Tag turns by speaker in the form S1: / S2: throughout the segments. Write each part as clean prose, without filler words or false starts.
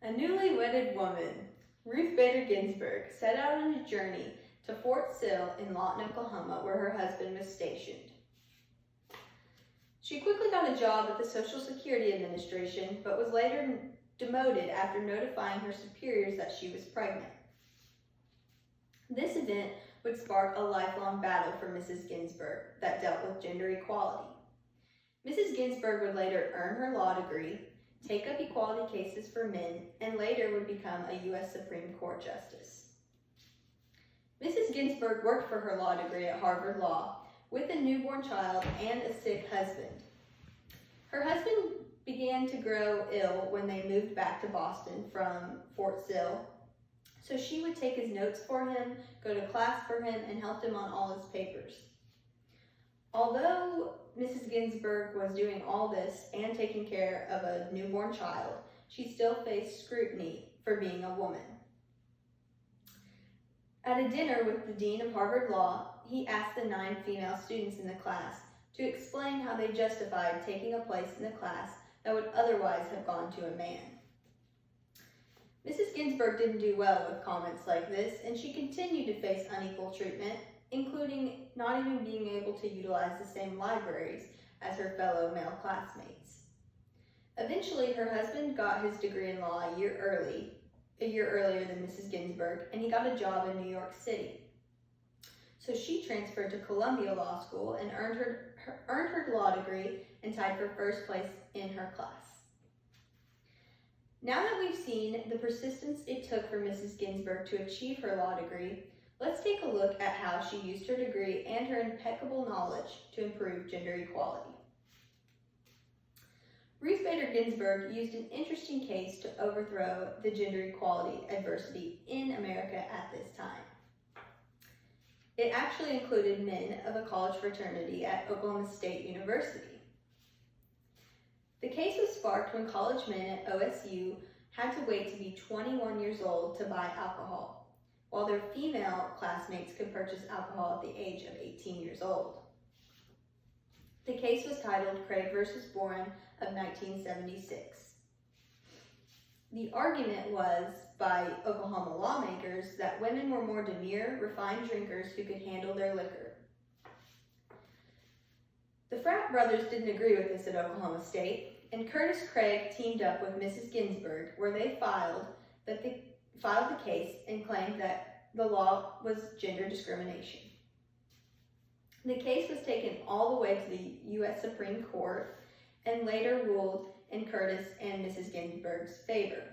S1: A newly wedded woman, Ruth Bader Ginsburg, set out on a journey to Fort Sill in Lawton, Oklahoma, where her husband was stationed. She quickly got a job at the Social Security Administration, but was later demoted after notifying her superiors that she was pregnant. This event would spark a lifelong battle for Mrs. Ginsburg that dealt with gender equality. Mrs. Ginsburg would later earn her law degree, take up equality cases for men, and later would become a U.S. Supreme Court Justice. Mrs. Ginsburg worked for her law degree at Harvard Law with a newborn child and a sick husband. Her husband began to grow ill when they moved back to Boston from Fort Sill, so she would take his notes for him, go to class for him, and helped him on all his papers. Although Mrs. Ginsburg was doing all this and taking care of a newborn child, she still faced scrutiny for being a woman. At a dinner with the dean of Harvard Law, he asked the 9 female students in the class to explain how they justified taking a place in the class that would otherwise have gone to a man. Mrs. Ginsburg didn't do well with comments like this, and she continued to face unequal treatment, including not even being able to utilize the same libraries as her fellow male classmates. Eventually, her husband got his degree in law a year earlier than Mrs. Ginsburg, and he got a job in New York City. So she transferred to Columbia Law School and earned her law degree and tied for first place in her class. Now that we've seen the persistence it took for Mrs. Ginsburg to achieve her law degree, let's take a look at how she used her degree and her impeccable knowledge to improve gender equality. Ruth Bader Ginsburg used an interesting case to overthrow the gender equality adversity in America at this time. It actually included men of a college fraternity at Oklahoma State University. The case was sparked when college men at OSU had to wait to be 21 years old to buy alcohol, while their female classmates could purchase alcohol at the age of 18 years old. The case was titled Craig v. Boren of 1976. The argument was by Oklahoma lawmakers that women were more demure, refined drinkers who could handle their liquor. The frat brothers didn't agree with this at Oklahoma State, and Curtis Craig teamed up with Mrs. Ginsburg, where they filed the case and claimed that the law was gender discrimination. The case was taken all the way to the U.S. Supreme Court and later ruled in Curtis and Mrs. Ginsburg's favor.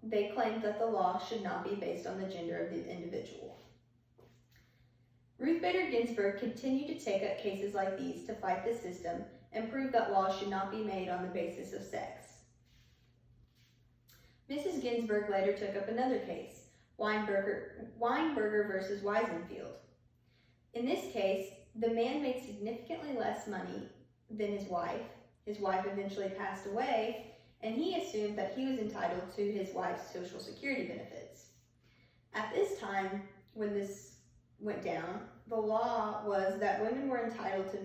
S1: They claimed that the law should not be based on the gender of the individual. Ruth Bader Ginsburg continued to take up cases like these to fight the system and prove that laws should not be made on the basis of sex. Mrs. Ginsburg later took up another case, Weinberger versus Weisenfeld. In this case, the man made significantly less money than his wife. His wife eventually passed away, and he assumed that he was entitled to his wife's Social Security benefits. At this time, when this went down, the law was that women were entitled to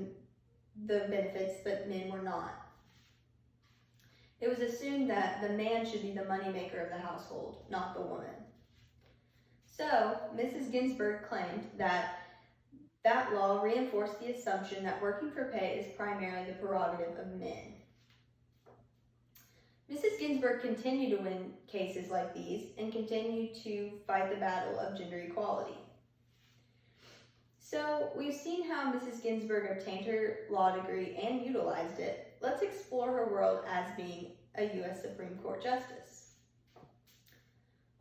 S1: the benefits, but men were not. It was assumed that the man should be the moneymaker of the household, not the woman. So, Mrs. Ginsburg claimed that law reinforced the assumption that working for pay is primarily the prerogative of men. Mrs. Ginsburg continued to win cases like these and continued to fight the battle of gender equality. So we've seen how Mrs. Ginsburg obtained her law degree and utilized it. Let's explore her world as being a U.S. Supreme Court Justice.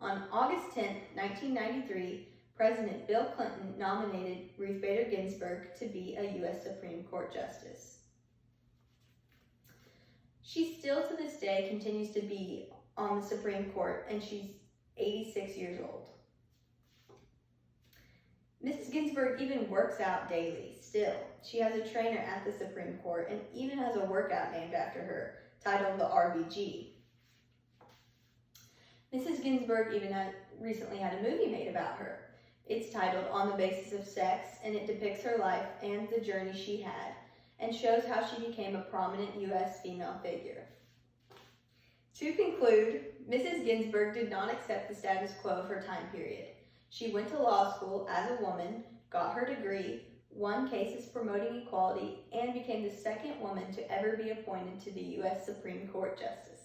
S1: On August 10, 1993, President Bill Clinton nominated Ruth Bader Ginsburg to be a U.S. Supreme Court Justice. She still to this day continues to be on the Supreme Court, and she's 86 years old. Mrs. Ginsburg even works out daily, still. She has a trainer at the Supreme Court and even has a workout named after her, titled the RBG. Mrs. Ginsburg even recently had a movie made about her. It's titled On the Basis of Sex, and it depicts her life and the journey she had, and shows how she became a prominent U.S. female figure. To conclude, Mrs. Ginsburg did not accept the status quo of her time period. She went to law school as a woman, got her degree, won cases promoting equality, and became the second woman to ever be appointed to the U.S. Supreme Court Justice.